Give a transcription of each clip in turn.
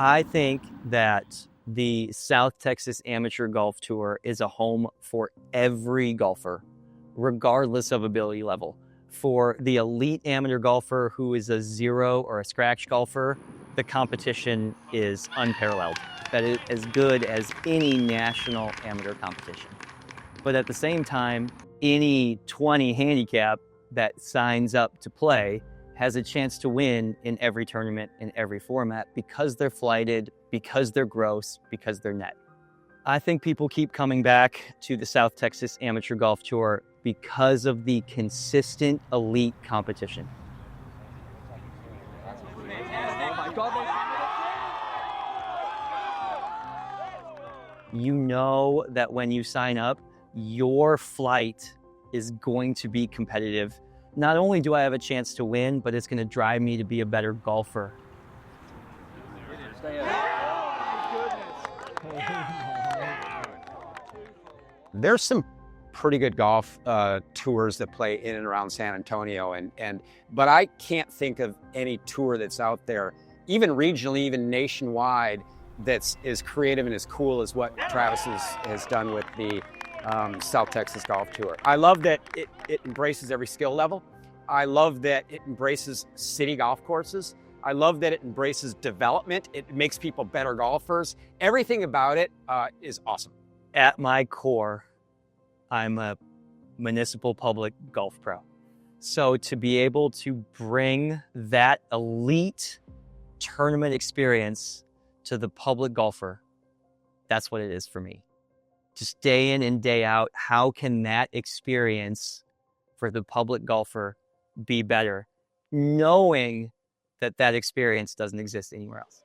I think that the South Texas Amateur Golf Tour is a home for every golfer, regardless of ability level. For the elite amateur golfer who is a zero or a scratch golfer, the competition is unparalleled. That is as good as any national amateur competition. But at the same time, any 20 handicap that signs up to play has a chance to win in every tournament, in every format, because they're flighted, because they're gross, because they're net. I think people keep coming back to the South Texas Amateur Golf Tour because of the consistent elite competition. You know that when you sign up, your flight is going to be competitive. Not only do I have a chance to win, but it's going to drive me to be a better golfer. There's some pretty good golf tours that play in and around San Antonio, but I can't think of any tour that's out there, even regionally, even nationwide, that's as creative and as cool as what Travis has done with the South Texas Golf Tour. I love that it embraces every skill level. I love that it embraces city golf courses. I love that it embraces development. It makes people better golfers. Everything about it is awesome. At my core, I'm a municipal public golf pro. So to be able to bring that elite tournament experience to the public golfer, that's what it is for me. Just day in and day out, how can that experience for the public golfer be better, knowing that that experience doesn't exist anywhere else?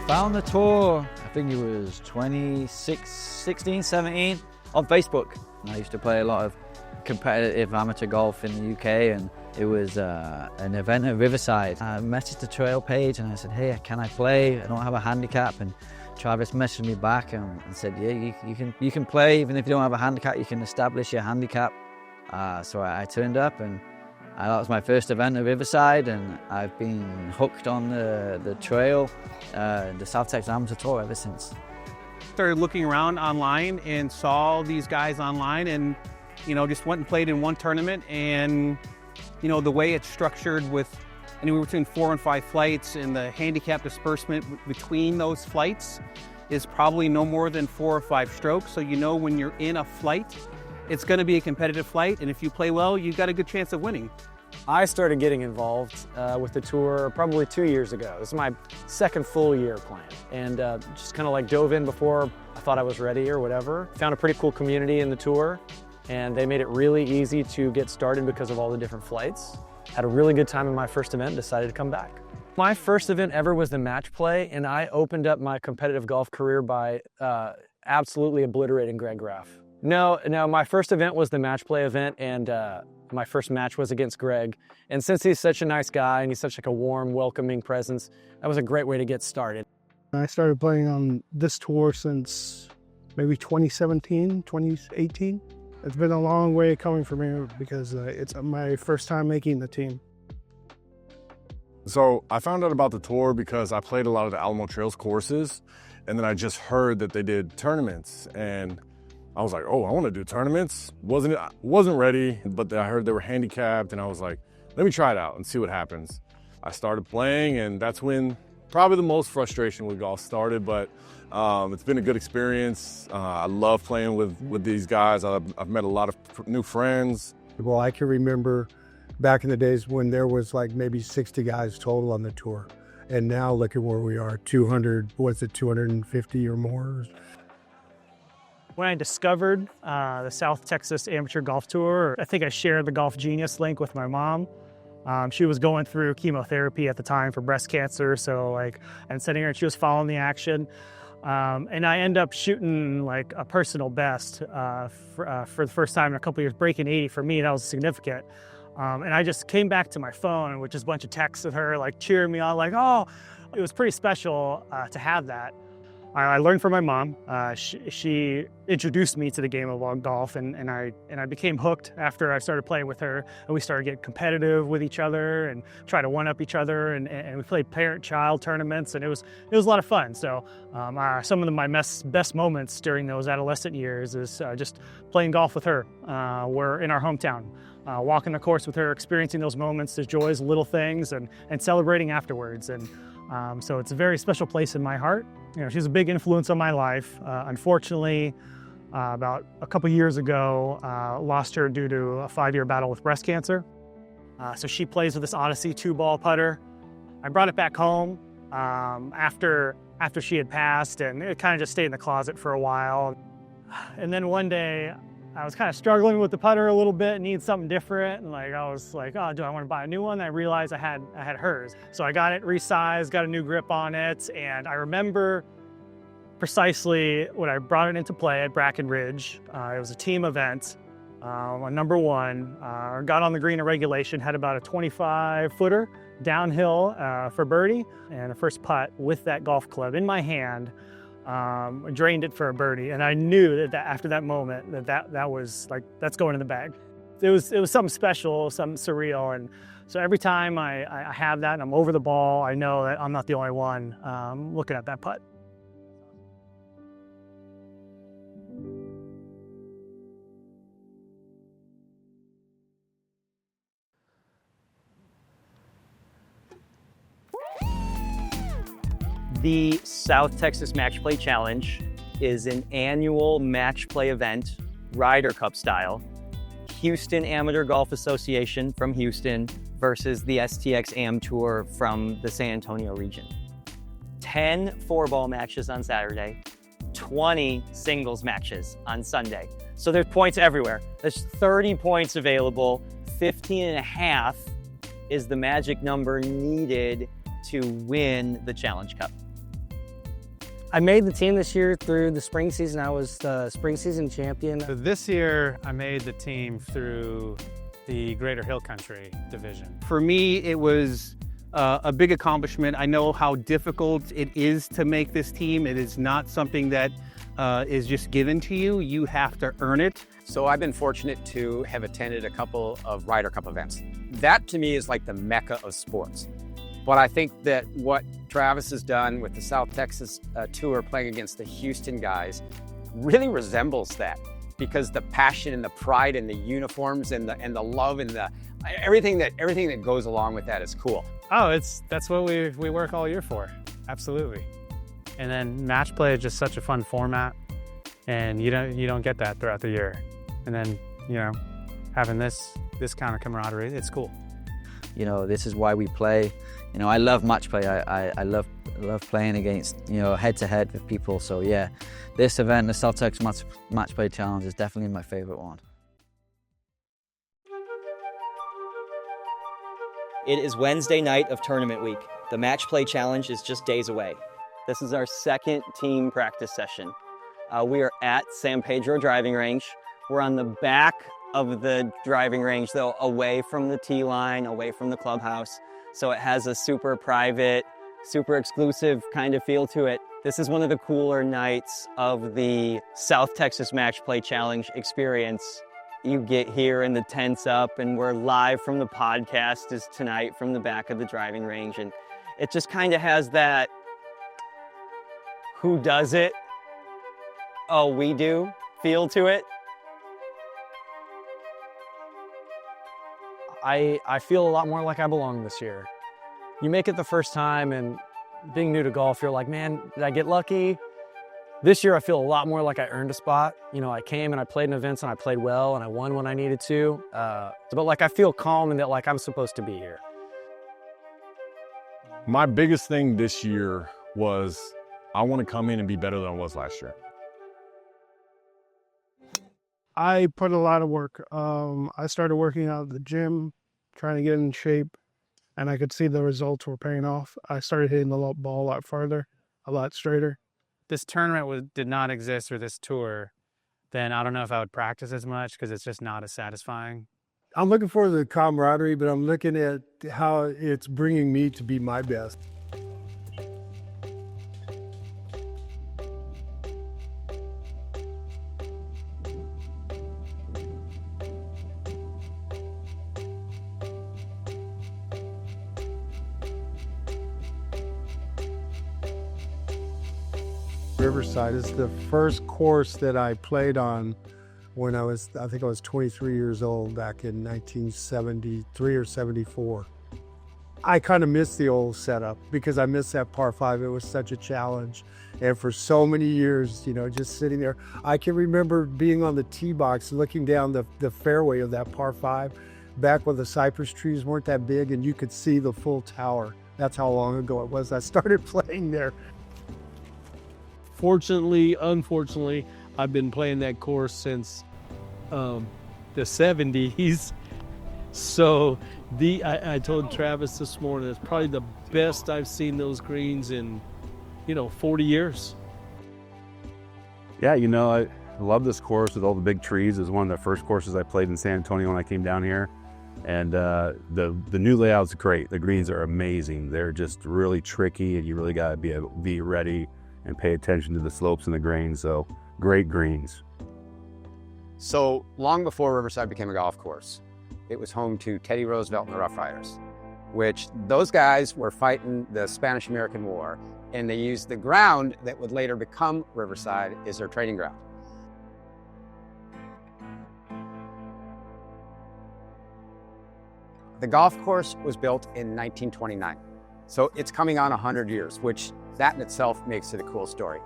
Found the tour, I think it was 16, 17, on Facebook. I used to play a lot of competitive amateur golf in the UK, and it was an event at Riverside. I messaged the trail page and I said, hey, can I play? I don't have a handicap. And Travis messaged me back and said, yeah, you can play. Even if you don't have a handicap, you can establish your handicap. So I turned up, and that was my first event at Riverside, and I've been hooked on the trail, the South Texas Amateur Tour ever since. Started looking around online and saw these guys online, and just went and played in one tournament. And the way it's structured with anywhere between 4 and 5 flights, and the handicap disbursement between those flights is probably no more than 4 or 5 strokes. So when you're in a flight, it's going to be a competitive flight, and if you play well, you've got a good chance of winning. I started getting involved with the tour probably 2 years ago. This is my second full year playing, and just kind of like dove in before I thought I was ready or whatever. Found a pretty cool community in the tour, and they made it really easy to get started because of all the different flights. Had a really good time in my first event, decided to come back. My first event ever was the Matchplay, and I opened up my competitive golf career by absolutely obliterating Greg Graff. No, my first event was the Matchplay event, and my first match was against Greg. And since he's such a nice guy and he's such like a warm, welcoming presence, that was a great way to get started. I started playing on this tour since maybe 2017, 2018. It's been a long way coming for me because it's my first time making the team. So I found out about the tour because I played a lot of the Alamo Trails courses, and then I just heard that they did tournaments, and I was like, oh, I want to do tournaments. Wasn't ready, but I heard they were handicapped, and I was like, let me try it out and see what happens. I started playing, and that's when probably the most frustration with golf started, but it's been a good experience. I love playing with these guys. I've met a lot of new friends. Well, I can remember back in the days when there was like maybe 60 guys total on the tour. And now look at where we are, 250 or more. When I discovered the South Texas Amateur Golf Tour, I think I shared the Golf Genius link with my mom. She was going through chemotherapy at the time for breast cancer, so and sitting here, and she was following the action. And I end up shooting like a personal best for the first time in a couple years, breaking 80 for me. That was significant. And I just came back to my phone with just a bunch of texts of her, like cheering me on, like, oh, it was pretty special to have that. I learned from my mom. She introduced me to the game of golf, and I became hooked after I started playing with her. And we started getting competitive with each other and try to one-up each other. And we played parent-child tournaments, and it was a lot of fun. So some of my best moments during those adolescent years is just playing golf with her. We're in our hometown, walking the course with her, experiencing those moments, the joys, little things, and celebrating afterwards. And so it's a very special place in my heart. You know, she's a big influence on my life. Unfortunately, about a couple years ago, lost her due to a 5-year battle with breast cancer. So she plays with this Odyssey 2-ball putter. I brought it back home after she had passed, and it kind of just stayed in the closet for a while. And then one day, I was kind of struggling with the putter a little bit, needed something different, and I was like, oh, do I want to buy a new one? And I realized I had hers. So I got it resized, got a new grip on it, and I remember precisely when I brought it into play at Brackenridge. It was a team event. On number one, got on the green at regulation, had about a 25-footer downhill for birdie, and a first putt with that golf club in my hand. Drained it for a birdie, and I knew that after that moment that was like, that's going in the bag. It was something special, something surreal, and so every time I have that and I'm over the ball, I know that I'm not the only one looking at that putt. The South Texas Matchplay Challenge is an annual match play event, Ryder Cup style. Houston Amateur Golf Association from Houston versus the STX Am Tour from the San Antonio region. 10 4-ball matches on Saturday, 20 singles matches on Sunday. So there's points everywhere. There's 30 points available. 15.5 is the magic number needed to win the Challenge Cup. I made the team this year through the spring season. I was the spring season champion. So this year, I made the team through the Greater Hill Country division. For me, it was a big accomplishment. I know how difficult it is to make this team. It is not something that is just given to you. You have to earn it. So I've been fortunate to have attended a couple of Ryder Cup events. That to me is like the mecca of sports. But I think that what Travis has done with the South Texas Tour playing against the Houston guys really resembles that, because the passion and the pride and the uniforms and the love and the everything that goes along with that is cool. Oh, that's what we work all year for. Absolutely. And then match play is just such a fun format, and you don't get that throughout the year. And then, having this kind of camaraderie, it's cool. This is why we play. I love match play. I love playing against, head to head with people. So yeah, this event, the South Texas Match Play Challenge, is definitely my favorite one. It is Wednesday night of tournament week. The Match Play Challenge is just days away. This is our second team practice session. We are at San Pedro driving range. We're on the back of the driving range, though, away from the tee line, away from the clubhouse. So it has a super private, super exclusive kind of feel to it. This is one of the cooler nights of the South Texas Match Play Challenge experience. You get here and the tent's up, and we're live from the podcast is tonight from the back of the driving range. And it just kind of has that, who does it? Oh, we do feel to it. I feel a lot more like I belong this year. You make it the first time, and being new to golf, you're like, man, did I get lucky? This year I feel a lot more like I earned a spot. I came and I played in events and I played well and I won when I needed to. But I feel calm and that I'm supposed to be here. My biggest thing this year was I want to come in and be better than I was last year. I put a lot of work. I started working out at the gym, trying to get in shape, and I could see the results were paying off. I started hitting the ball a lot farther, a lot straighter. This tournament did not exist, or this tour, then I don't know if I would practice as much because it's just not as satisfying. I'm looking for the camaraderie, but I'm looking at how it's bringing me to be my best. Riverside is the first course that I played on when I think I was 23 years old back in 1973 or 74. I kind of miss the old setup because I miss that par 5. It was such a challenge. And for so many years, you know, just sitting there, I can remember being on the tee box, looking down the fairway of that par 5, back when the cypress trees weren't that big and you could see the full tower. That's how long ago it was I started playing there. Fortunately, unfortunately, I've been playing that course since the 70s. So I told Travis this morning, it's probably the best I've seen those greens in, 40 years. Yeah, I love this course with all the big trees. It was one of the first courses I played in San Antonio when I came down here. And the new layout's great. The greens are amazing. They're just really tricky, and you really got to be ready and pay attention to the slopes and the grains. So great greens. So long before Riverside became a golf course, it was home to Teddy Roosevelt and the Rough Riders, which those guys were fighting the Spanish-American War, and they used the ground that would later become Riverside as their training ground. The golf course was built in 1929, so it's coming on 100 years, which that in itself makes it a cool story.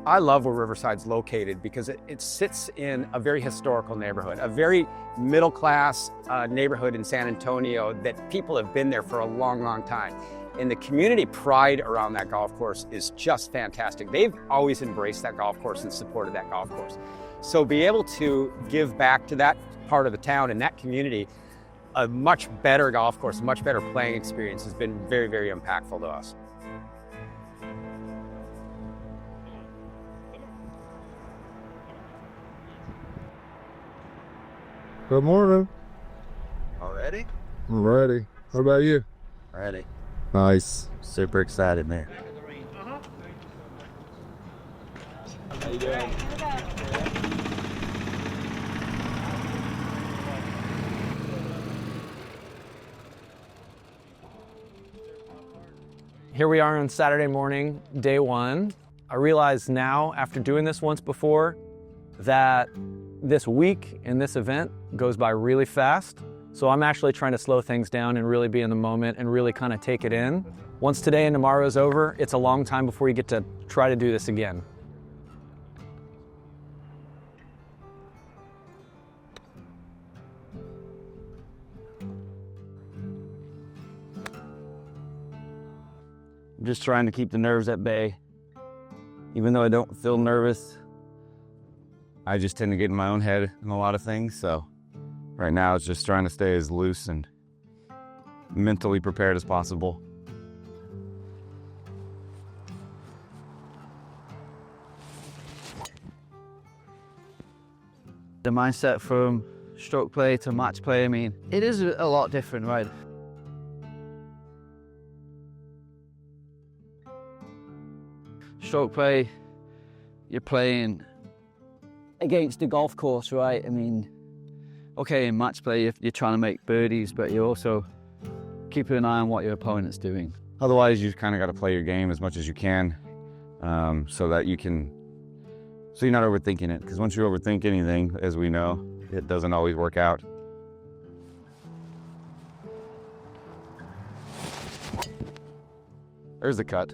I love where Riverside's located because it sits in a very historical neighborhood, a very middle-class neighborhood in San Antonio that people have been there for a long, long time. And the community pride around that golf course is just fantastic. They've always embraced that golf course and supported that golf course. So be able to give back to that part of the town and that community a much better golf course, a much better playing experience has been very, very impactful to us. Good morning. Already? I'm ready. What about you? Ready. Nice. Super excited, man. How you doing? Here we are on Saturday morning, day 1. I realize now, after doing this once before, that this week and this event goes by really fast. So I'm actually trying to slow things down and really be in the moment and really kind of take it in. Once today and tomorrow is over, it's a long time before you get to try to do this again. I'm just trying to keep the nerves at bay. Even though I don't feel nervous, I just tend to get in my own head in a lot of things. So right now it's just trying to stay as loose and mentally prepared as possible. The mindset from stroke play to match play, I mean, it is a lot different, right? Stroke play, you're playing against the golf course, right? I mean, okay, in match play, you're trying to make birdies, but you're also keeping an eye on what your opponent's doing. Otherwise, you kind of got to play your game as much as you can, so that so you're not overthinking it. Because once you overthink anything, as we know, it doesn't always work out. There's the cut.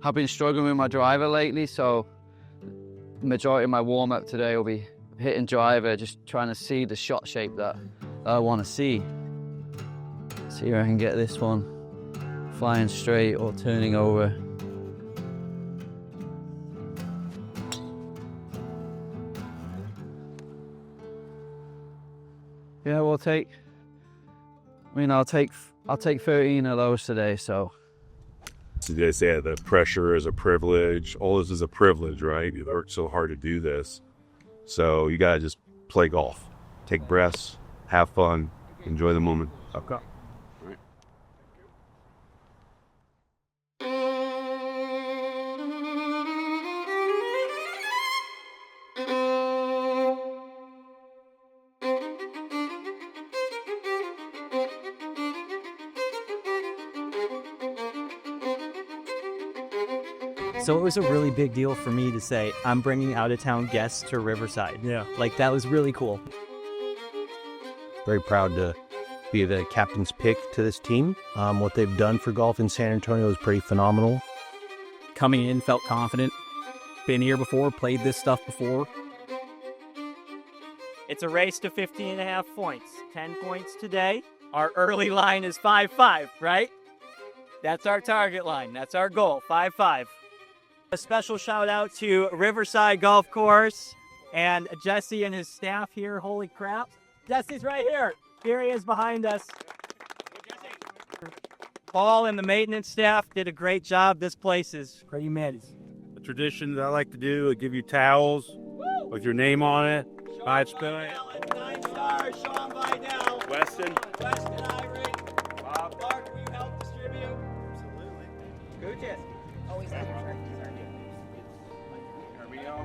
I've been struggling with my driver lately, so the majority of my warm-up today will be hitting driver, just trying to see the shot shape that I want to see. See if I can get this one flying straight or turning over. Yeah, I'll take 13 of those today, so. They say the pressure is a privilege. All this is a privilege, right? You worked so hard to do this. So you gotta just play golf. Take breaths, have fun, enjoy the moment. Okay. So it was a really big deal for me to say, I'm bringing out-of-town guests to Riverside. Yeah. Like, that was really cool. Very proud to be the captain's pick to this team. What they've done for golf in San Antonio is pretty phenomenal. Coming in, felt confident. Been here before, played this stuff before. It's a race to 15.5 points. 10 points today. Our early line is 5-5, right? That's our target line. That's our goal, 5-5. A special shout out to Riverside Golf Course and Jesse and his staff here. Holy crap. Jesse's right here. Here he is behind us. Paul and the maintenance staff did a great job. This place is pretty mid. The tradition that I like to do is give you towels with your name on it. Five spin. 9 stars, Sean Vidal. Weston. Weston Ivory. Bob. Mark, will you help distribute? Absolutely. Gooches. Oh, he's not here. There we go.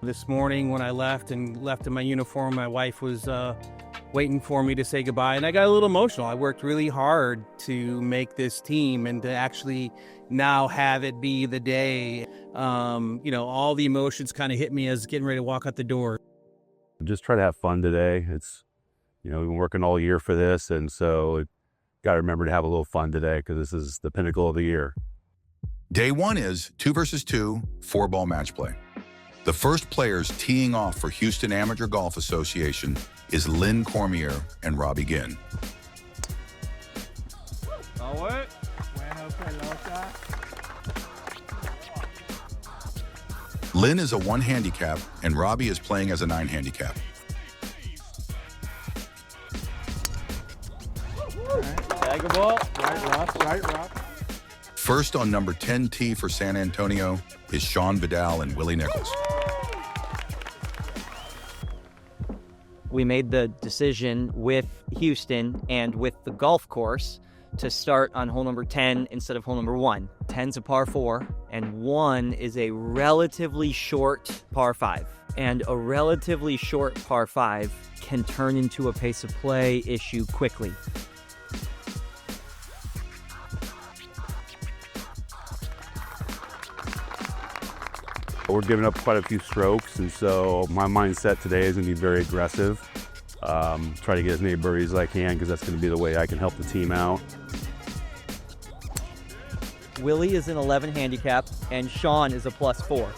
This morning when I left in my uniform, my wife was waiting for me to say goodbye, and I got a little emotional. I worked really hard to make this team and to actually now have it be the day. All the emotions kind of hit me as getting ready to walk out the door. Just try to have fun today. It's, we've been working all year for this, and so got to remember to have a little fun today because this is the pinnacle of the year. Day one is 2 versus 2, 4-ball match play. The first players teeing off for Houston Amateur Golf Association is Lynn Cormier and Robbie Ginn. Lynn is a 1 handicap and Robbie is playing as a 9 handicap. Tag a ball. Right rock. First on number 10 tee for San Antonio is Sean Vidal and Willie Nichols. We made the decision with Houston and with the golf course to start on hole number 10 instead of hole number 1. 10's a par 4, and 1 is a relatively short par 5. And a relatively short par 5 can turn into a pace of play issue quickly. We're giving up quite a few strokes, and so my mindset today is going to be very aggressive. Try to get as many birdies as I can because that's going to be the way I can help the team out. Willie is an 11 handicap, and Sean is a +4.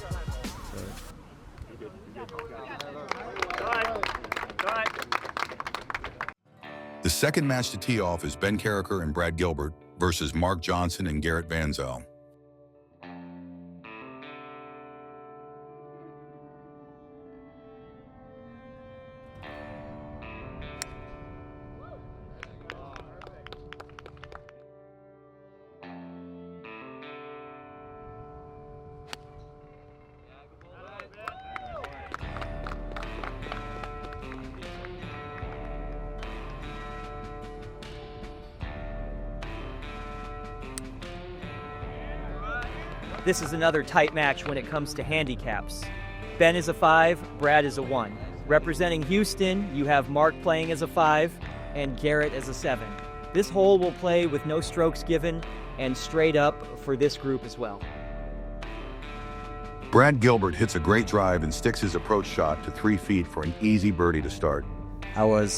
The second match to tee off is Ben Carricker and Brad Gilbert versus Mark Johnson and Garrett Van Zyl. This is another tight match when it comes to handicaps. Ben is a 5, Brad is a 1. Representing Houston, you have Mark playing as a 5 and Garrett as a 7. This hole will play with no strokes given and straight up for this group as well. Brad Gilbert hits a great drive and sticks his approach shot to 3 feet for an easy birdie to start. I was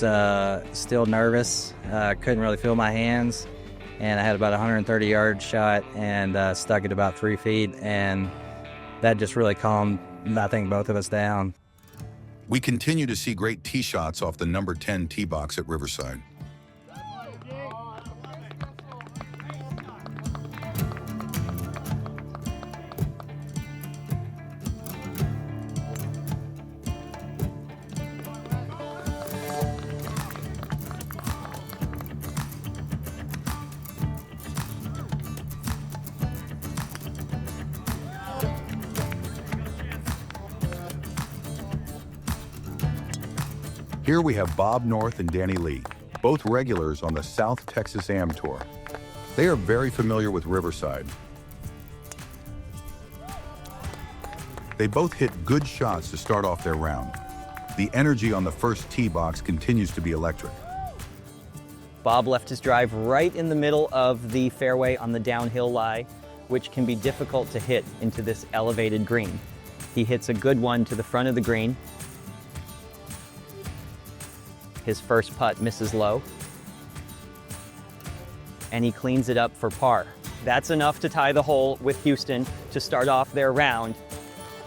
still nervous, couldn't really feel my hands, and I had about a 130-yard shot and stuck at about 3 feet, and that just really calmed, I think, both of us down. We continue to see great tee shots off the number 10 tee box at Riverside. Here we have Bob North and Danny Lee, both regulars on the South Texas Am Tour. They are very familiar with Riverside. They both hit good shots to start off their round. The energy on the first tee box continues to be electric. Bob left his drive right in the middle of the fairway on the downhill lie, which can be difficult to hit into this elevated green. He hits a good one to the front of the green. His first putt misses low, and he cleans it up for par. That's enough to tie the hole with Houston to start off their round.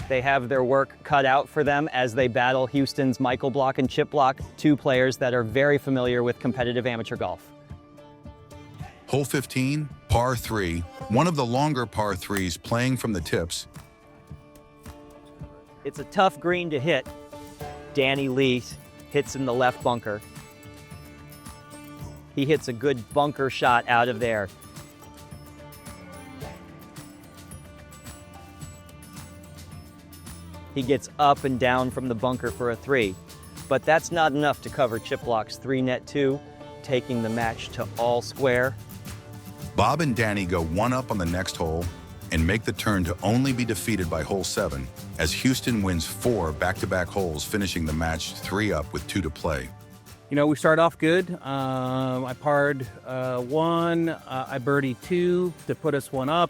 They have their work cut out for them as they battle Houston's Michael Block and Chip Block, two players that are very familiar with competitive amateur golf. Hole 15, par 3, one of the longer par 3s playing from the tips. It's a tough green to hit. Danny Lee hits in the left bunker. He hits a good bunker shot out of there. He gets up and down from the bunker for a 3, but that's not enough to cover Chip Block's 3-net 2, taking the match to all square. Bob and Danny go one up on the next hole and make the turn to only be defeated by hole 7 as Houston wins 4 back-to-back holes, finishing the match 3 up with 2 to play. You know, we started off good. I parred 1, I birdied 2 to put us 1 up.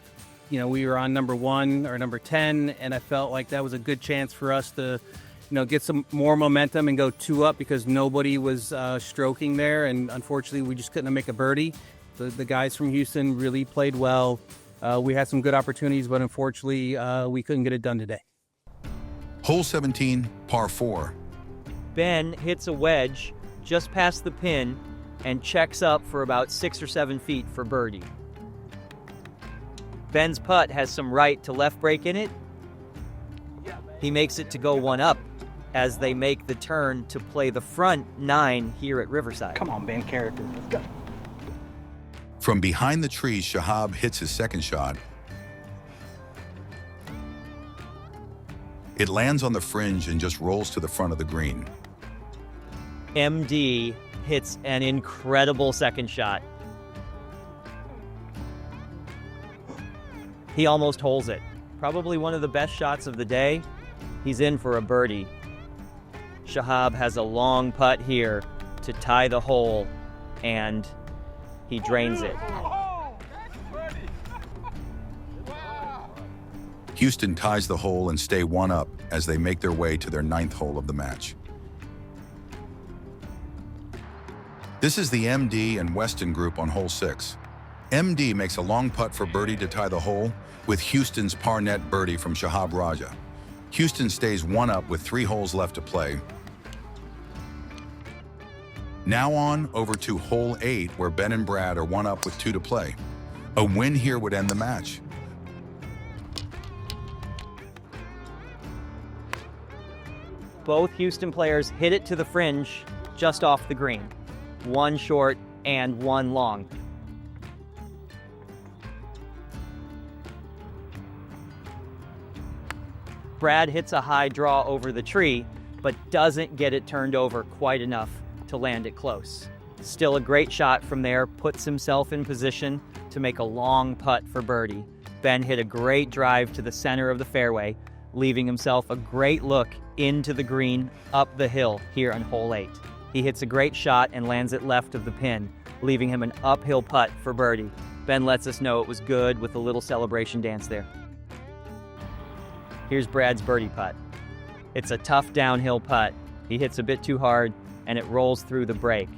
You know, we were on number 1 or number 10, and I felt like that was a good chance for us to, you know, get some more momentum and go 2 up because nobody was stroking there, and unfortunately we just couldn't make a birdie. The guys from Houston really played well. We had some good opportunities, but unfortunately we couldn't get it done today. Hole 17, par 4. Ben hits a wedge just past the pin and checks up for about 6 or 7 feet for birdie. Ben's putt has some right to left break in it. He makes it to go 1 up as they make the turn to play the front 9 here at Riverside. Come on, Ben, character, let's go. From behind the trees, Shahab hits his second shot. It lands on the fringe and just rolls to the front of the green. MD hits an incredible second shot. He almost holes it. Probably one of the best shots of the day. He's in for a birdie. Shahab has a long putt here to tie the hole, and he drains it. Houston ties the hole and stay 1 up as they make their way to their 9th hole of the match. This is the MD and Weston group on hole 6. MD makes a long putt for birdie to tie the hole with Houston's par net birdie from Shahab Raja. Houston stays 1 up with 3 holes left to play. Now on over to hole 8, where Ben and Brad are 1 up with 2 to play. A win here would end the match. Both Houston players hit it to the fringe just off the green. 1 short and 1 long. Brad hits a high draw over the tree, but doesn't get it turned over quite enough to land it close. Still a great shot from there, puts himself in position to make a long putt for birdie. Ben hit a great drive to the center of the fairway, leaving himself a great look into the green up the hill here on hole 8. He hits a great shot and lands it left of the pin, leaving him an uphill putt for birdie. Ben lets us know it was good with a little celebration dance there. Here's Brad's birdie putt. It's a tough downhill putt. He hits a bit too hard and it rolls through the break.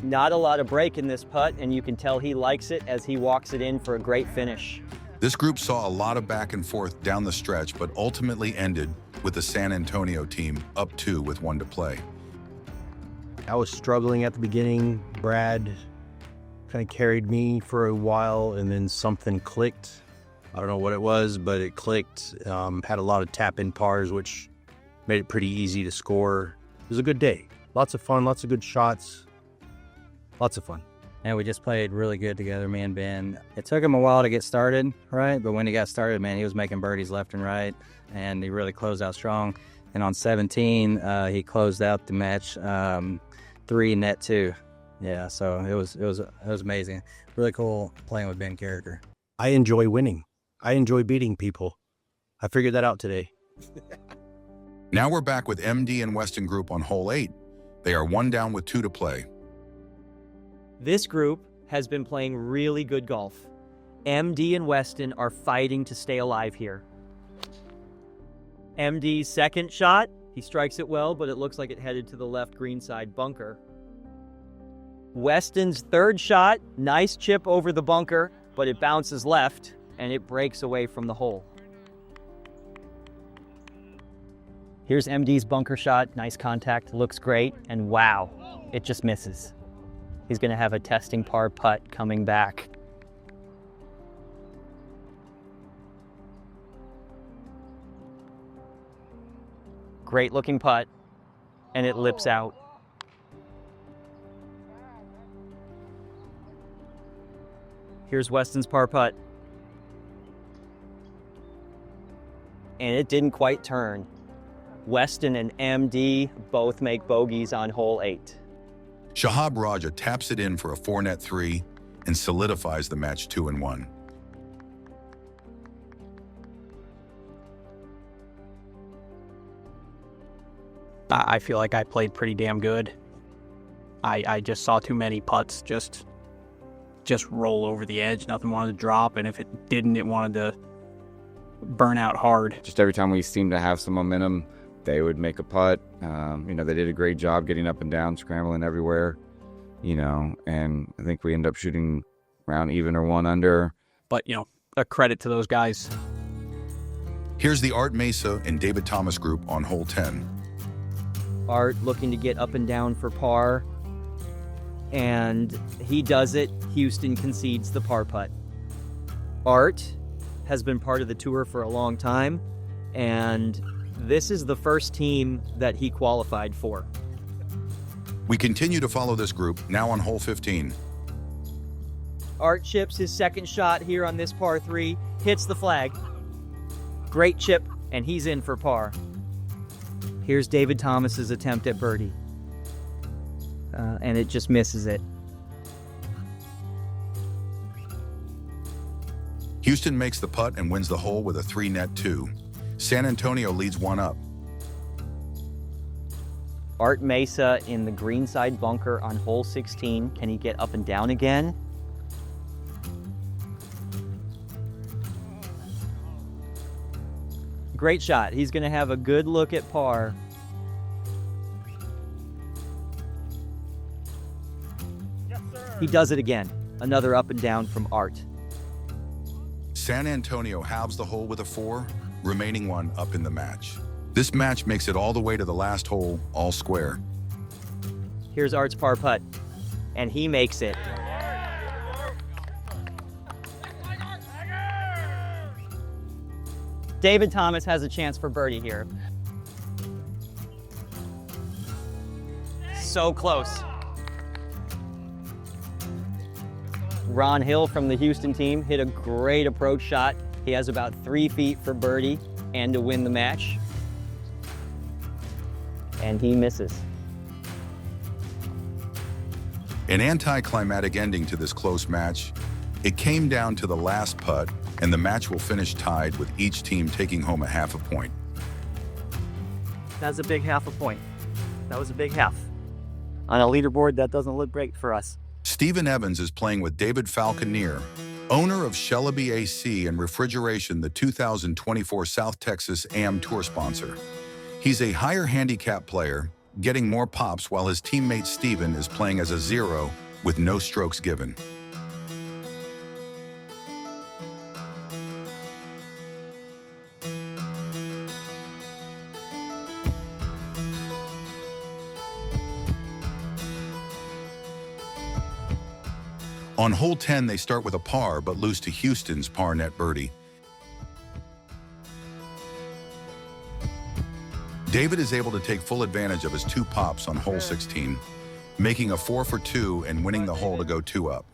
Not a lot of break in this putt, and you can tell he likes it as he walks it in for a great finish. This group saw a lot of back and forth down the stretch, but ultimately ended with the San Antonio team up 2 with 1 to play. I was struggling at the beginning. Brad kind of carried me for a while, and then something clicked. I don't know what it was, but it clicked. Had a lot of tap-in pars, which made it pretty easy to score. It was a good day. Lots of fun, lots of good shots. Lots of fun. And we just played really good together, me and Ben. It took him a while to get started, right? But when he got started, man, he was making birdies left and right, and he really closed out strong. And on 17, he closed out the match 3 net 2. Yeah, so it was amazing. Really cool playing with Ben Carricker. I enjoy winning. I enjoy beating people. I figured that out today. Now we're back with MD and Weston Group on hole 8. They are 1 down with 2 to play. This group has been playing really good golf. MD and Weston are fighting to stay alive here. MD's second shot, he strikes it well, but it looks like it headed to the left greenside bunker. Weston's third shot, nice chip over the bunker, but it bounces left and it breaks away from the hole. Here's MD's bunker shot, nice contact, looks great, and wow, it just misses. He's gonna have a testing par putt coming back. Great looking putt, and it lips out. Here's Weston's par putt. And it didn't quite turn. Weston and MD both make bogeys on hole 8. Shahab Raja taps it in for a 4-net 3 and solidifies the match 2-1. I feel like I played pretty damn good. I just saw too many putts just roll over the edge. Nothing wanted to drop, and if it didn't, it wanted to burn out hard. Just every time we seemed to have some momentum, they would make a putt. They did a great job getting up and down, scrambling everywhere, and I think we ended up shooting around even or 1 under. But, a credit to those guys. Here's the Art Mesa and David Thomas group on hole 10. Art looking to get up and down for par, and he does it. Houston concedes the par putt. Art has been part of the tour for a long time, and this is the first team that he qualified for. We continue to follow this group, now on hole 15. Art chips his second shot here on this par 3, hits the flag. Great chip, and he's in for par. Here's David Thomas's attempt at birdie. And it just misses it. Houston makes the putt and wins the hole with a 3-net 2. San Antonio leads 1 up. Art Mesa in the greenside bunker on hole 16. Can he get up and down again? Great shot. He's going to have a good look at par. Yes, sir. He does it again. Another up and down from Art. San Antonio halves the hole with a 4, remaining 1 up in the match. This match makes it all the way to the last hole, all square. Here's Art's par putt, and he makes it. David Thomas has a chance for birdie here. So close. Ron Hill from the Houston team hit a great approach shot. He has about 3 feet for birdie and to win the match. And he misses. An anticlimactic ending to this close match. It came down to the last putt, and the match will finish tied with each team taking home a half a point. That's a big half a point. That was a big half. On a leaderboard, that doesn't look great for us. Stephen Evans is playing with David Falconeer, owner of Shellaby AC and Refrigeration, the 2024 South Texas AM Tour sponsor. He's a higher handicap player, getting more pops while his teammate Stephen is playing as a 0 with no strokes given. On hole 10, they start with a par, but lose to Houston's par net birdie. David is able to take full advantage of his 2 pops on hole 16, making a 4 for 2 and winning the hole to go 2 up.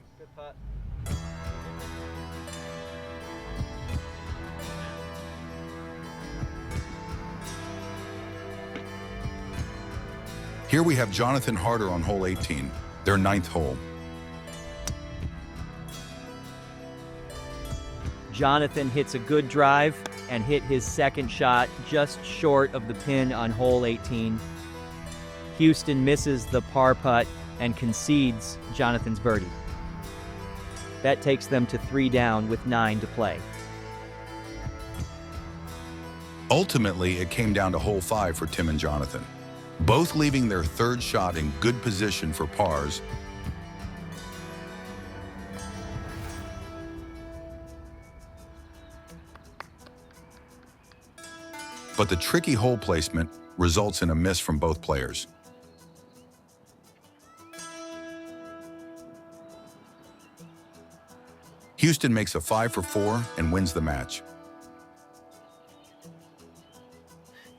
Here we have Jonathan Harder on hole 18, their 9th hole. Jonathan hits a good drive and hit his second shot just short of the pin on hole 18. Houston misses the par putt and concedes Jonathan's birdie. That takes them to 3 down with 9 to play. Ultimately, it came down to hole 5 for Tim and Jonathan, both leaving their 3rd shot in good position for pars. But the tricky hole placement results in a miss from both players. Houston makes a 5 for 4 and wins the match.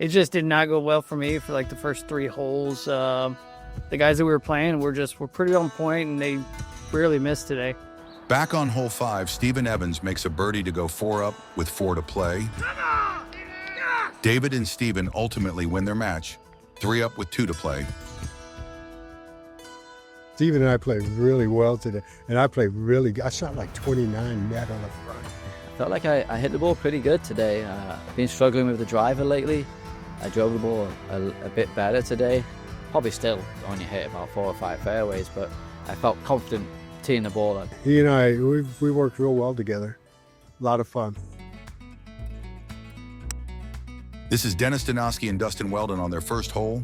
It just did not go well for me for like the first 3 holes. The guys that we were playing were pretty on point, and they rarely missed today. Back on hole 5, Stephen Evans makes a birdie to go 4 up with 4 to play. David and Stephen ultimately win their match, 3 up with 2 to play. Stephen and I played really well today, and I played really good. I shot like 29 net on the front. I felt like I hit the ball pretty good today. I've been struggling with the driver lately. I drove the ball a bit better today. Probably still only hit about 4 or 5 fairways, but I felt confident teeing the ball up. He and I, we worked real well together. A lot of fun. This is Dennis Donosky and Dustin Weldon on their first hole.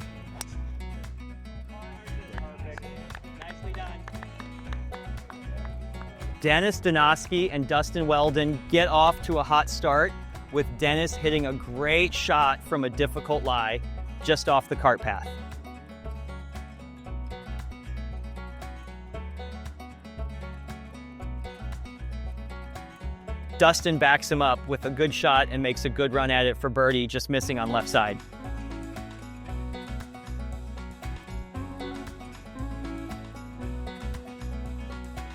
Dennis Donosky and Dustin Weldon get off to a hot start, with Dennis hitting a great shot from a difficult lie just off the cart path. Dustin backs him up with a good shot and makes a good run at it for birdie, just missing on left side.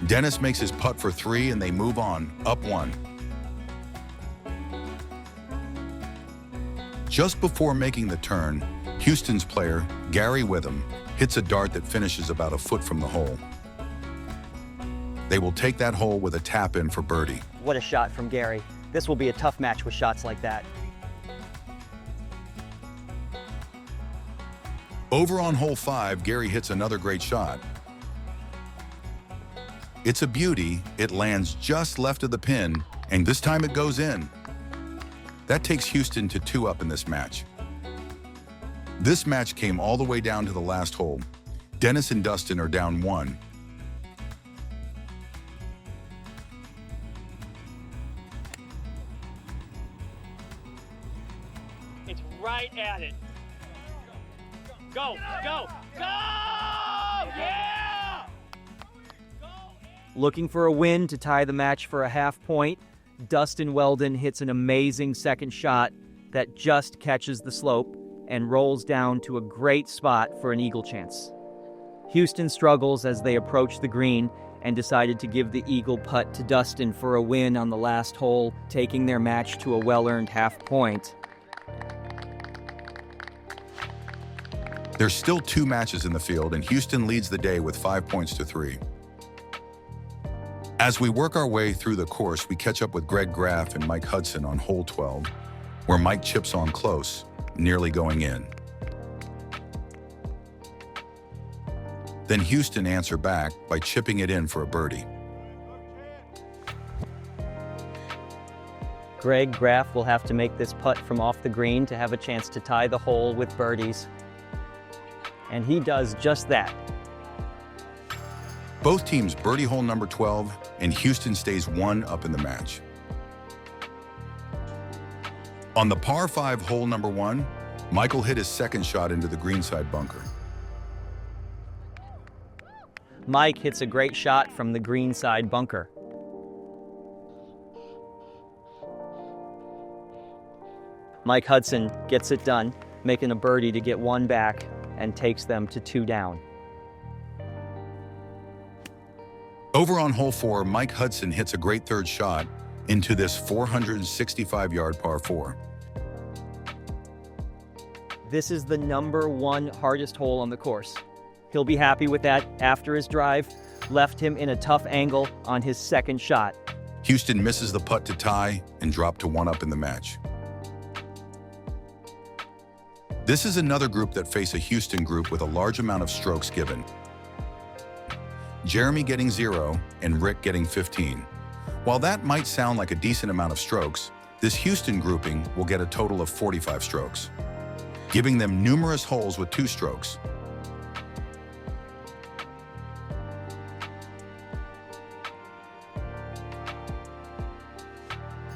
Dennis makes his putt for 3 and they move on, up 1. Just before making the turn, Houston's player, Gary Witham, hits a dart that finishes about a foot from the hole. They will take that hole with a tap in for birdie. What a shot from Gary. This will be a tough match with shots like that. Over on hole 5, Gary hits another great shot. It's a beauty. It lands just left of the pin, and this time it goes in. That takes Houston to 2 up in this match. This match came all the way down to the last hole. Dennis and Dustin are down 1. It's right at it. Go, go, go! Yeah! Looking for a win to tie the match for a half point, Dustin Weldon hits an amazing second shot that just catches the slope and rolls down to a great spot for an eagle chance. Houston struggles as they approach the green and decided to give the eagle putt to Dustin for a win on the last hole, taking their match to a well-earned half point. There's still 2 matches in the field, and Houston leads the day with 5 points to 3. As we work our way through the course, we catch up with Greg Graff and Mike Hudson on hole 12, where Mike chips on close, nearly going in. Then Houston answer back by chipping it in for a birdie. Greg Graff will have to make this putt from off the green to have a chance to tie the hole with birdies. And he does just that. Both teams birdie hole number 12, and Houston stays 1 up in the match. On the par 5 hole number 1, Michael hit his second shot into the greenside bunker. Mike hits a great shot from the green side bunker. Mike Hudson gets it done, making a birdie to get one back and takes them to 2 down. Over on hole 4, Mike Hudson hits a great third shot into this 465-yard par 4. This is the #1 hardest hole on the course. He'll be happy with that after his drive. Left him in a tough angle on his second shot. Houston misses the putt to tie and drop to 1 up in the match. This is another group that face a Houston group with a large amount of strokes given. Jeremy getting 0 and Rick getting 15. While that might sound like a decent amount of strokes, this Houston grouping will get a total of 45 strokes, giving them numerous holes with 2 strokes.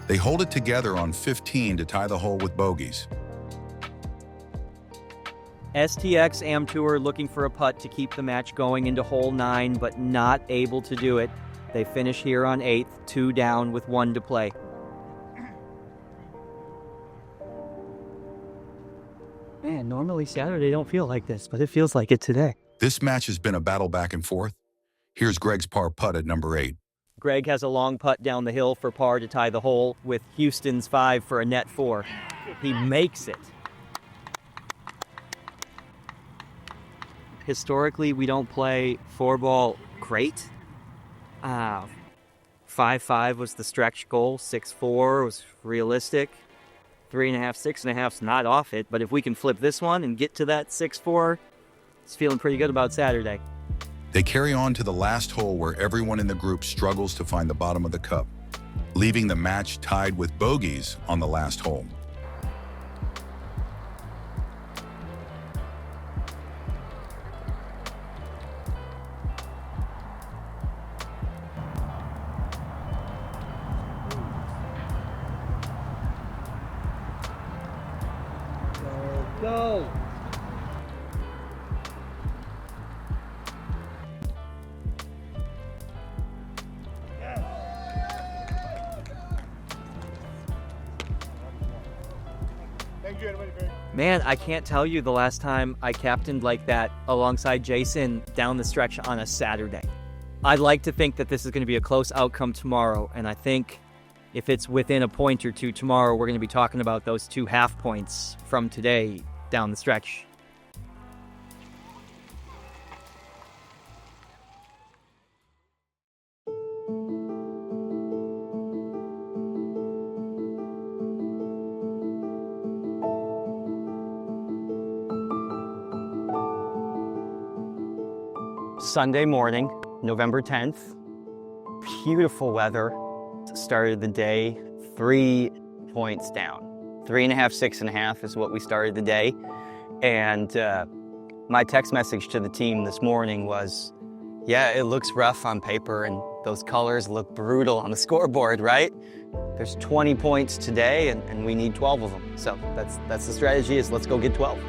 They hold it together on 15 to tie the hole with bogeys. STX Am Tour looking for a putt to keep the match going into hole 9, but not able to do it. They finish here on 8th, 2 down with 1 to play. Man, normally Saturday don't feel like this, but it feels like it today. This match has been a battle back and forth. Here's Greg's par putt at number 8. Greg has a long putt down the hill for par to tie the hole with Houston's 5 for a net 4. He makes it. Historically, we don't play 4-ball great. 5-5 was the stretch goal. 6-4 was realistic. 3.5, 6.5's not off it. But if we can flip this one and get to that 6-4, it's feeling pretty good about Saturday. They carry on to the last hole where everyone in the group struggles to find the bottom of the cup, leaving the match tied with bogeys on the last hole. Go! Man, I can't tell you the last time I captained like that alongside Jason down the stretch on a Saturday. I'd like to think that this is going to be a close outcome tomorrow, and I think if it's within a point or two tomorrow, we're going to be talking about those 2 half points from today down the stretch. Sunday morning, November 10th. Beautiful weather. Started the day 3 points down. 3.5, 6.5 is what we started the day. And my text message to the team this morning was, yeah, it looks rough on paper and those colors look brutal on the scoreboard, right? There's 20 points today and we need 12 of them. So that's the strategy, is let's go get 12.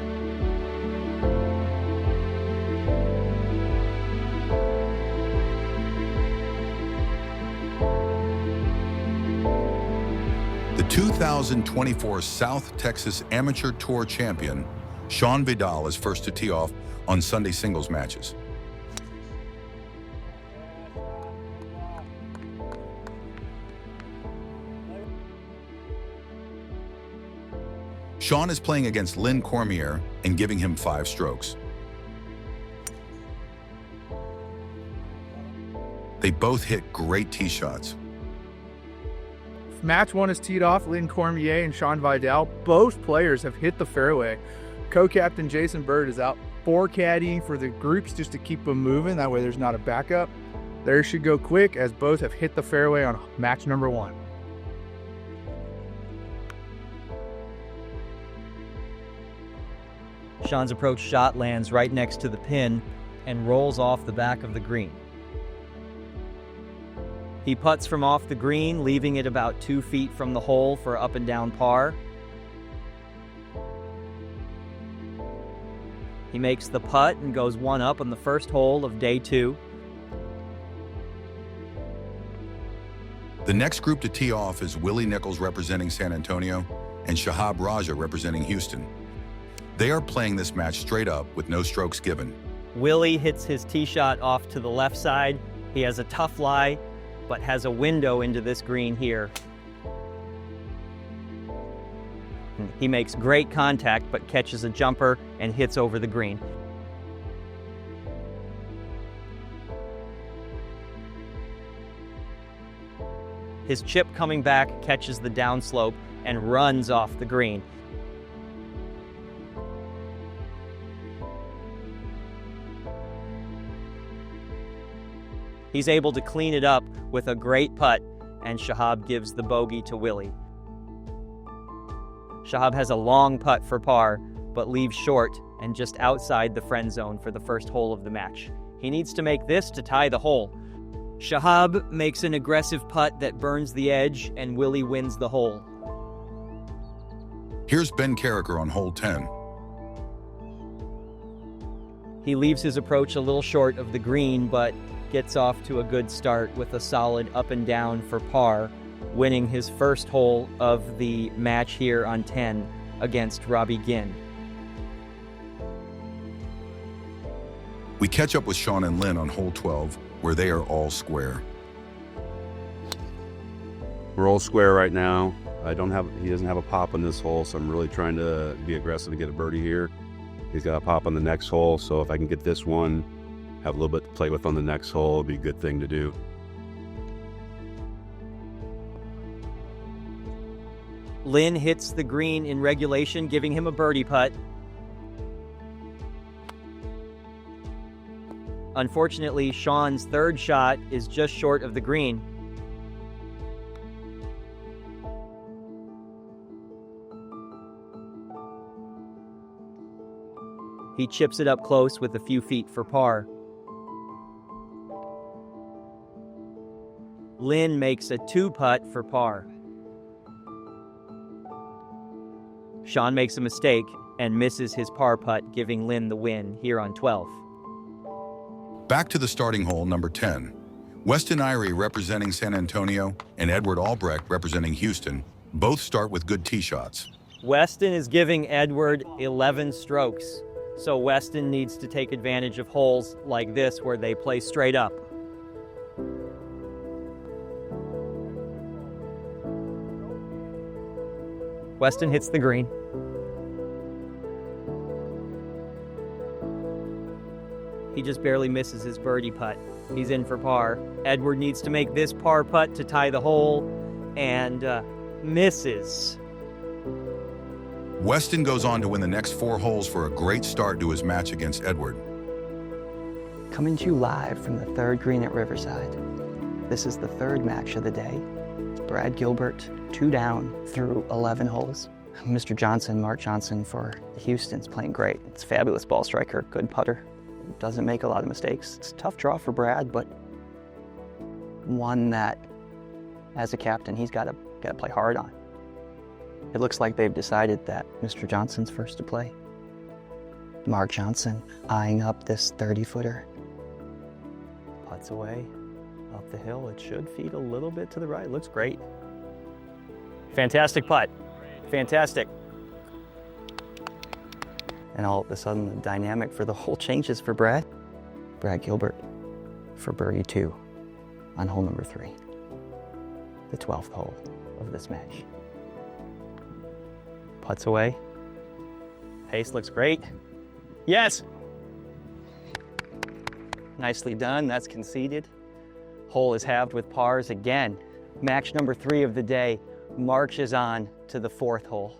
The 2024 South Texas Amateur Tour champion, Sean Vidal, is first to tee off on Sunday singles matches. Sean is playing against Lynn Cormier and giving him 5 strokes. They both hit great tee shots. Match 1 is teed off. Lynn Cormier and Sean Vidal. Both players have hit the fairway. Co-captain Jason Bird is out caddying for the groups just to keep them moving. That way there's not a backup. Theirs should go quick as both have hit the fairway on match number 1. Sean's approach shot lands right next to the pin and rolls off the back of the green. He putts from off the green, leaving it about 2 feet from the hole for up and down par. He makes the putt and goes 1 up on the first hole of day 2. The next group to tee off is Willie Nichols representing San Antonio and Shahab Raja representing Houston. They are playing this match straight up with no strokes given. Willie hits his tee shot off to the left side. He has a tough lie, but has a window into this green here. He makes great contact, but catches a jumper and hits over the green. His chip coming back catches the downslope and runs off the green. He's able to clean it up with a great putt, and Shahab gives the bogey to Willie. Shahab has a long putt for par, but leaves short and just outside the friend zone for the first hole of the match. He needs to make this to tie the hole. Shahab makes an aggressive putt that burns the edge, and Willie wins the hole. Here's Ben Carricker on hole 10. He leaves his approach a little short of the green, but gets off to a good start with a solid up and down for par, winning his first hole of the match here on 10 against Robbie Ginn. We catch up with Sean and Lynn on hole 12, where they are all square. We're all square right now. He doesn't have a pop on this hole, so I'm really trying to be aggressive and get a birdie here. He's got a pop on the next hole, so if I can get this one, have a little bit to play with on the next hole, it'd be a good thing to do. Lynn hits the green in regulation, giving him a birdie putt. Unfortunately, Sean's third shot is just short of the green. He chips it up close with a few feet for par. Lynn makes a 2-putt for par. Sean makes a mistake and misses his par putt, giving Lynn the win here on 12. Back to the starting hole, number 10. Weston Irie representing San Antonio and Edward Albrecht representing Houston both start with good tee shots. Weston is giving Edward 11 strokes, so Weston needs to take advantage of holes like this where they play straight up. Weston hits the green. He just barely misses his birdie putt. He's in for par. Edward needs to make this par putt to tie the hole and misses. Weston goes on to win the next 4 holes for a great start to his match against Edward. Coming to you live from the 3rd green at Riverside. This is the 3rd match of the day. Brad Gilbert, 2 down through 11 holes. Mr. Johnson, Mark Johnson for Houston's playing great. It's a fabulous ball striker, good putter. Doesn't make a lot of mistakes. It's a tough draw for Brad, but one that, as a captain, he's got to play hard on. It looks like they've decided that Mr. Johnson's first to play. Mark Johnson eyeing up this 30-footer. Putts away, up the hill. It should feed a little bit to the right. Looks great. Fantastic putt. Fantastic. And all of a sudden, the dynamic for the hole changes for Brad. Brad Gilbert for birdie 2 on hole number 3, the 12th hole of this match. Putts away. Pace looks great. Yes! Nicely done. That's conceded. Hole is halved with pars again. Match number 3 of the day marches on to the 4th hole.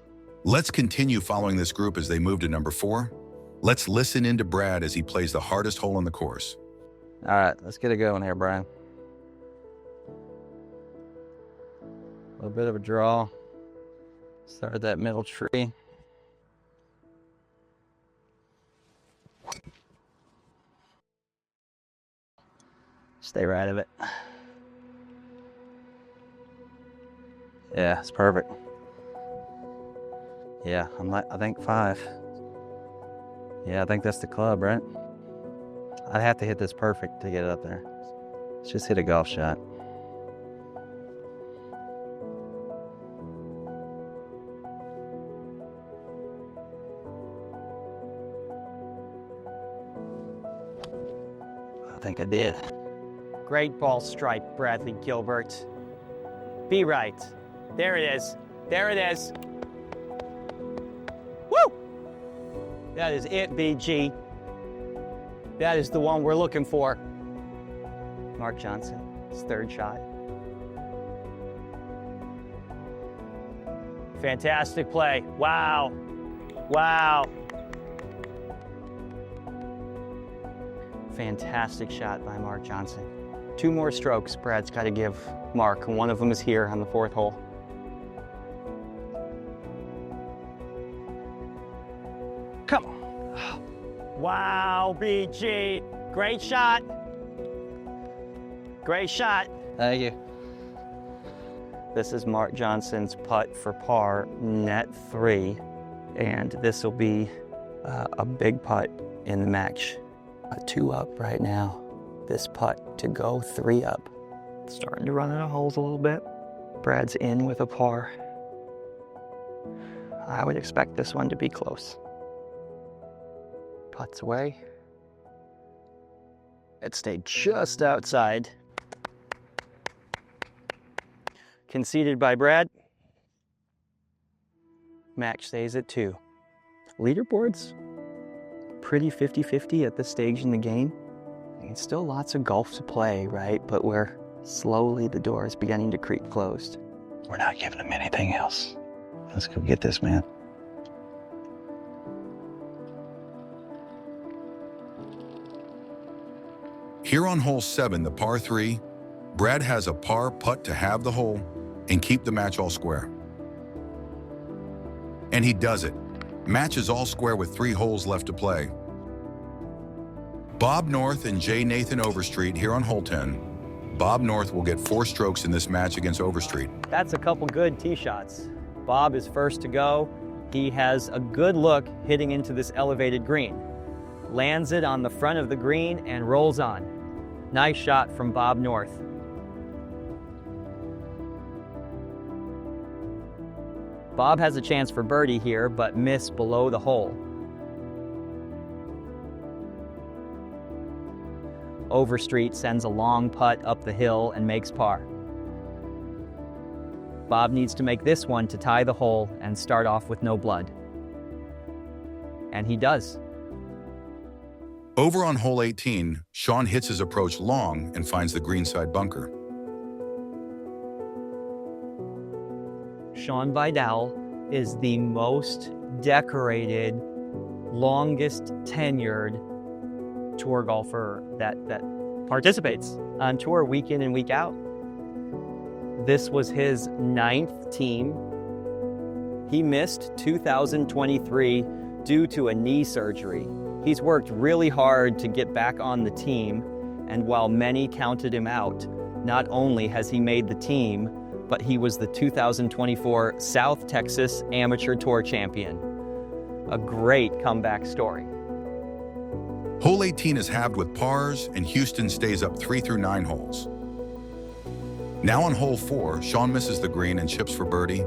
Let's continue following this group as they move to number 4. Let's listen in to Brad as he plays the hardest hole on the course. All right, let's get it going here, Brian. A little bit of a draw. Start that middle tree. Stay right of it. Yeah, it's perfect. Yeah, I think 5. Yeah, I think that's the club, right? I'd have to hit this perfect to get it up there. Let's just hit a golf shot. think I did. Great ball strike, Bradley Gilbert. Be right. There it is. There it is. Woo! That is it, BG. That is the one we're looking for. Mark Johnson, his third shot. Fantastic play. Wow. Wow. Fantastic shot by Mark Johnson. 2 more strokes Brad's got to give Mark, and one of them is here on the 4th hole. Come on. Wow, BG. Great shot. Great shot. Thank you. This is Mark Johnson's putt for par, net 3, and this will be a big putt in the match. A 2 up right now. This putt to go 3 up. Starting to run out of holes a little bit. Brad's in with a par. I would expect this one to be close. Putts away. It stayed just outside. Conceded by Brad. Match stays at 2. Leaderboards, pretty 50-50 at this stage in the game. I mean, still lots of golf to play, right? But we're slowly, the door is beginning to creak closed. We're not giving him anything else. Let's go get this man. Here on hole 7, the par 3, Brad has a par putt to have the hole and keep the match all square. And he does it. Match is all square with 3 holes left to play. Bob North and J. Nathan Overstreet here on hole 10. Bob North will get 4 strokes in this match against Overstreet. That's a couple good tee shots. Bob is first to go. He has a good look hitting into this elevated green. Lands it on the front of the green and rolls on. Nice shot from Bob North. Bob has a chance for birdie here, but miss below the hole. Overstreet sends a long putt up the hill and makes par. Bob needs to make this one to tie the hole and start off with no blood. And he does. Over on hole 18, Sean hits his approach long and finds the greenside bunker. Sean Vidal is the most decorated, longest tenured tour golfer that participates on tour week in and week out. This was his 9th team. He missed 2023 due to a knee surgery. He's worked really hard to get back on the team, and while many counted him out, not only has he made the team, but he was the 2024 South Texas Amateur Tour Champion. A great comeback story. Hole 18 is halved with pars, and Houston stays up 3 through 9 holes. Now on hole 4, Sean misses the green and chips for birdie.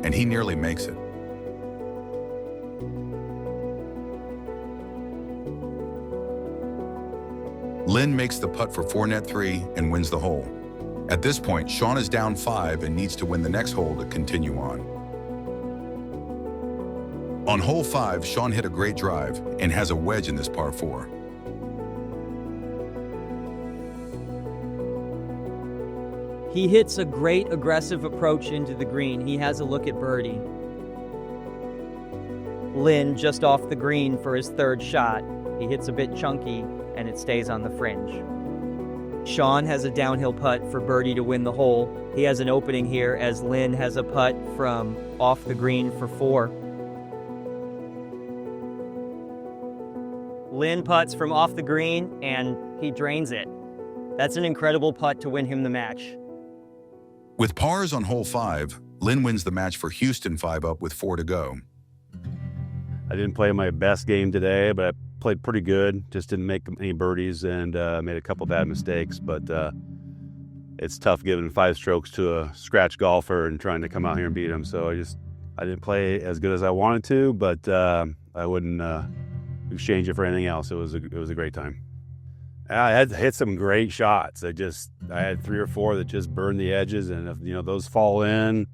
And he nearly makes it. Lynn makes the putt for 4 net 3 and wins the hole. At this point, Sean is down 5 and needs to win the next hole to continue on. On hole 5, Sean hit a great drive and has a wedge in this par 4. He hits a great aggressive approach into the green. He has a look at birdie. Lynn just off the green for his 3rd shot. He hits a bit chunky and it stays on the fringe. Sean has a downhill putt for birdie to win the hole. He has an opening here as Lynn has a putt from off the green for 4. Lynn putts from off the green and he drains it. That's an incredible putt to win him the match. With pars on hole 5, Lynn wins the match for Houston 5 up with 4 to go. I didn't play my best game today, but I played pretty good. Just didn't make any birdies and made a couple bad mistakes. But it's tough giving 5 strokes to a scratch golfer and trying to come out here and beat him. So I didn't play as good as I wanted to, but I wouldn't exchange it for anything else. It was a great time. I had hit some great shots. I had 3 or 4 that just burned the edges, and if those fall in,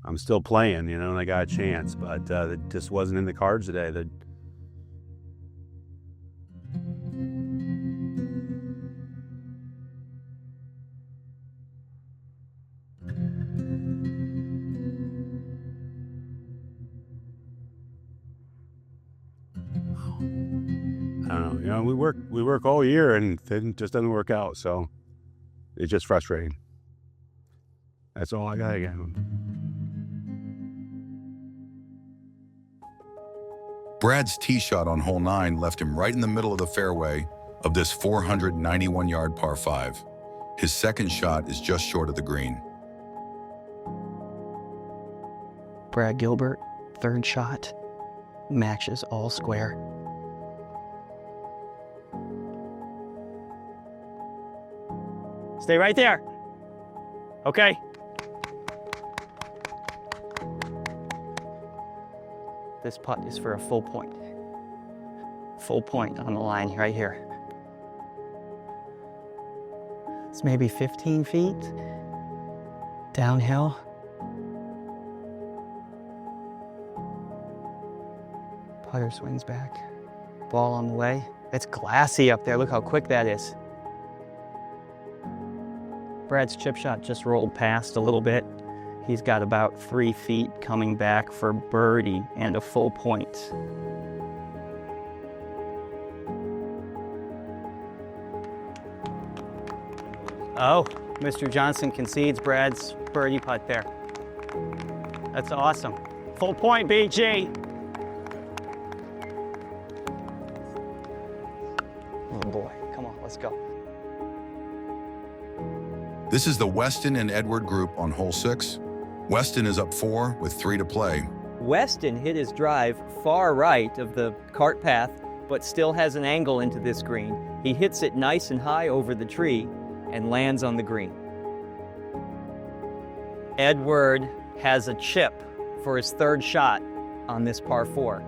I'm still playing, and I got a chance. But it just wasn't in the cards today. I don't know. We work all year, and it just doesn't work out. So it's just frustrating. That's all I got again. Brad's tee shot on hole 9 left him right in the middle of the fairway of this 491-yard par 5. His second shot is just short of the green. Brad Gilbert, third shot, matches all square. Stay right there. Okay. This putt is for a full point. Full point on the line right here. It's maybe 15 feet downhill. Putter swings back. Ball on the way. It's glassy up there. Look how quick that is. Brad's chip shot just rolled past a little bit. He's got about 3 feet coming back for birdie and a full point. Oh, Mr. Johnson concedes Brad's birdie putt there. That's awesome. Full point, BG. Oh boy, come on, let's go. This is the Weston and Edward group on hole 6. Weston is up 4 with 3 to play. Weston hit his drive far right of the cart path, but still has an angle into this green. He hits it nice and high over the tree and lands on the green. Edward has a chip for his third shot on this par 4.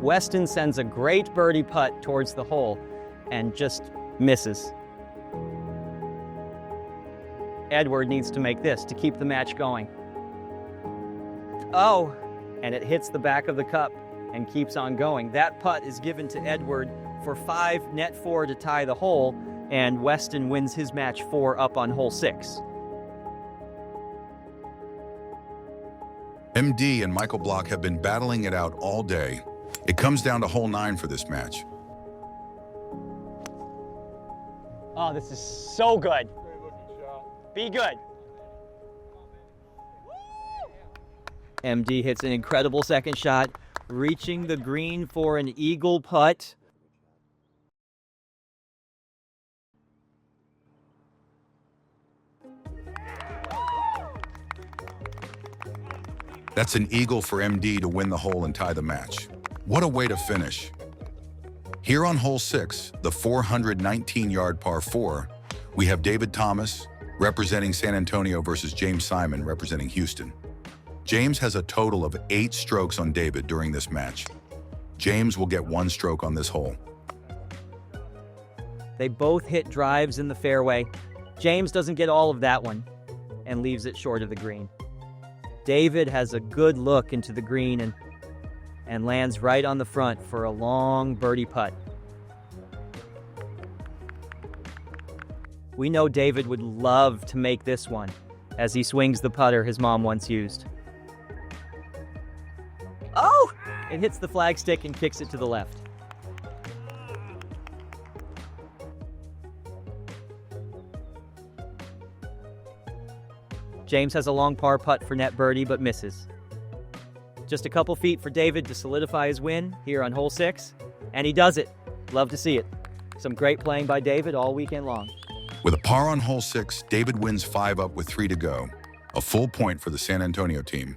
Weston sends a great birdie putt towards the hole and just misses. Edward needs to make this to keep the match going. Oh, and it hits the back of the cup and keeps on going. That putt is given to Edward for 5, net 4 to tie the hole, and Weston wins his match 4 up on hole 6. MD and Michael Block have been battling it out all day. It comes down to hole 9 for this match. Oh, this is so good. Be good. MD hits an incredible second shot, reaching the green for an eagle putt. That's an eagle for MD to win the hole and tie the match. What a way to finish. Here on hole 6, the 419-yard par 4, we have David Thomas representing San Antonio versus James Simon representing Houston. James has a total of 8 strokes on David during this match. James will get 1 stroke on this hole. They both hit drives in the fairway. James doesn't get all of that one and leaves it short of the green. David has a good look into the green and lands right on the front for a long birdie putt. We know David would love to make this one as he swings the putter his mom once used. Oh! It hits the flagstick and kicks it to the left. James has a long par putt for net birdie, but misses. Just a couple feet for David to solidify his win here on hole 6, and he does it. Love to see it. Some great playing by David all weekend long. With a par on hole 6, David wins 5 up with 3 to go. A full point for the San Antonio team.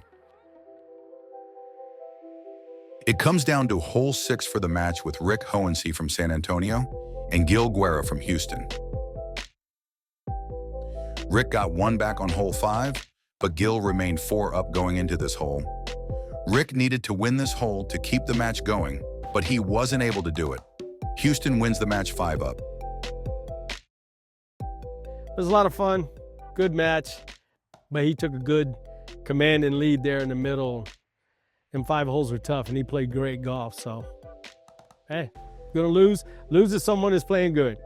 It comes down to hole 6 for the match with Rick Hohensee from San Antonio and Gil Guerra from Houston. Rick got 1 back on hole 5, but Gil remained 4 up going into this hole. Rick needed to win this hole to keep the match going, but he wasn't able to do it. Houston wins the match 5-up. It was a lot of fun, good match, but he took a good command and lead there in the middle. Them 5 holes were tough, and he played great golf, so hey, gonna lose to someone who's playing good.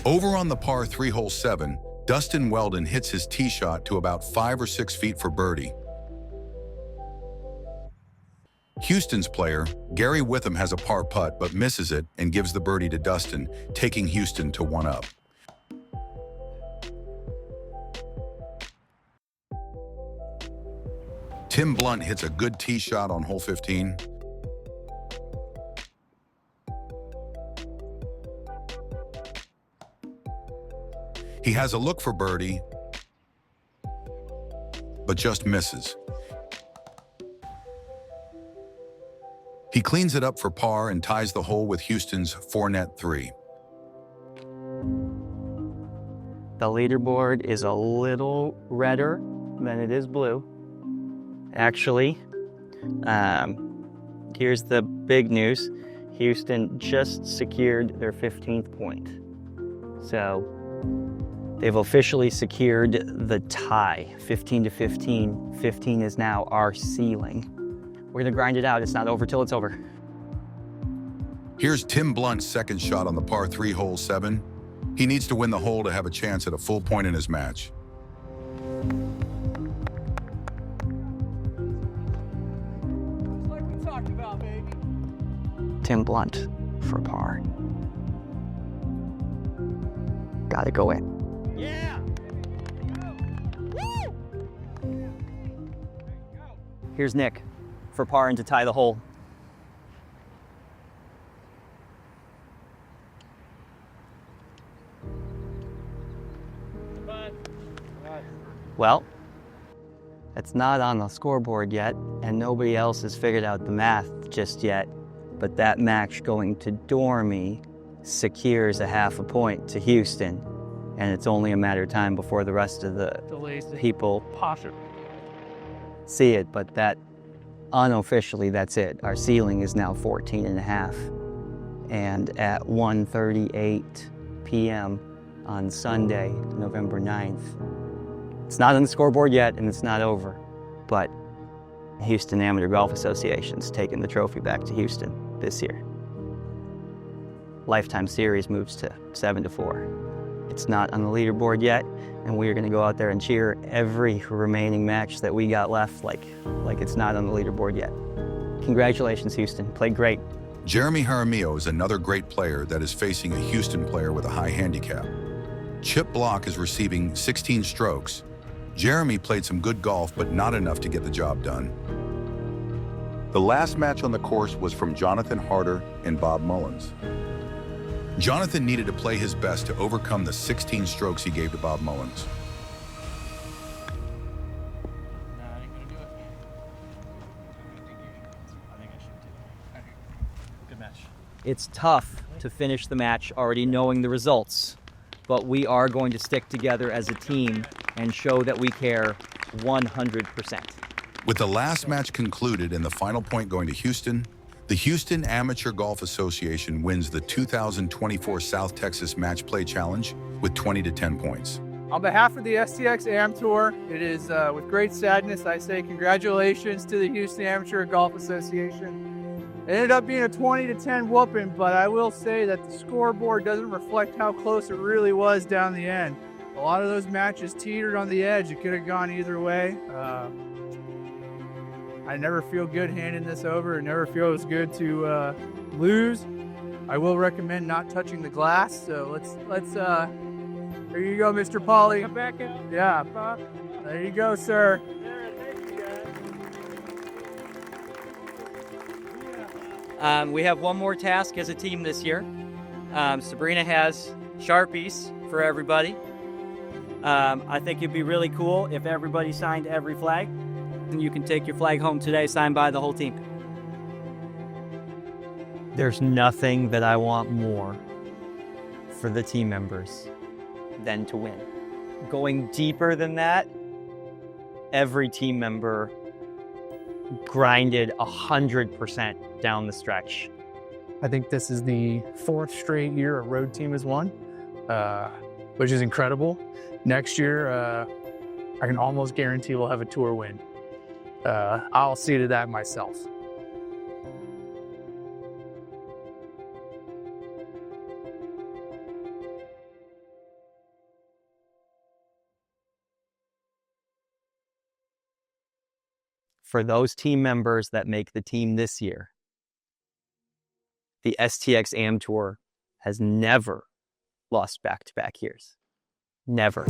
Over on the par 3 hole 7, Dustin Weldon hits his tee shot to about 5 or 6 feet for birdie. Houston's player, Gary Witham, has a par putt but misses it and gives the birdie to Dustin, taking Houston to 1-up. Tim Blunt hits a good tee shot on hole 15. He has a look for birdie, but just misses. He cleans it up for par and ties the hole with Houston's 4-net 3. The leaderboard is a little redder than it is blue. Actually, here's the big news. Houston just secured their 15th point. So they've officially secured the tie, 15-15. 15 is now our ceiling. We're gonna grind it out. It's not over till it's over. Here's Tim Blunt's second shot on the par 3 hole 7. He needs to win the hole to have a chance at a full point in his match. Like we talked about, baby. Tim Blunt for par. Gotta go in. Yeah! Here's Nick for par and to tie the hole. Well, it's not on the scoreboard yet, and nobody else has figured out the math just yet, but that match going to Dormy secures a half a point to Houston, and it's only a matter of time before the rest of the people see it, but that unofficially, that's it. Our ceiling is now 14.5, and at 1:38 p.m. on Sunday, November 9th, it's not on the scoreboard yet, and it's not over, but Houston Amateur Golf Association's taking the trophy back to Houston this year. Lifetime Series moves to 7-4. It's not on the leaderboard yet, and we are going to go out there and cheer every remaining match that we got left like it's not on the leaderboard yet. Congratulations, Houston. Played great. Jeremy Jaramillo is another great player that is facing a Houston player with a high handicap. Chip Block is receiving 16 strokes. Jeremy played some good golf, but not enough to get the job done. The last match on the course was from Jonathan Harder and Bob Mullins. Jonathan needed to play his best to overcome the 16 strokes he gave to Bob Mullins. It's tough to finish the match already knowing the results, but we are going to stick together as a team and show that we care 100%. With the last match concluded and the final point going to Houston, the Houston Amateur Golf Association wins the 2024 South Texas Matchplay Challenge with 20-10 points. On behalf of the STX Am Tour, it is with great sadness I say congratulations to the Houston Amateur Golf Association. It ended up being a 20-10 whooping, but I will say that the scoreboard doesn't reflect how close it really was down the end. A lot of those matches teetered on the edge. It could have gone either way. I never feel good handing this over. It never feels good to lose. I will recommend not touching the glass. So let's there you go, Mr. Pauly. Come back out. Yeah, there you go, sir. We have one more task as a team this year. Sabrina has Sharpies for everybody. I think it'd be really cool if everybody signed every flag. And you can take your flag home today, signed by the whole team. There's nothing that I want more for the team members than to win. Going deeper than that every team member grinded 100% down the stretch. I think this is the 4th straight year a road team has won, which is incredible. Next year, I can almost guarantee we'll have a tour win. I'll see to that myself. For those team members that make the team this year, the STX Am Tour has never lost back-to-back years. Never.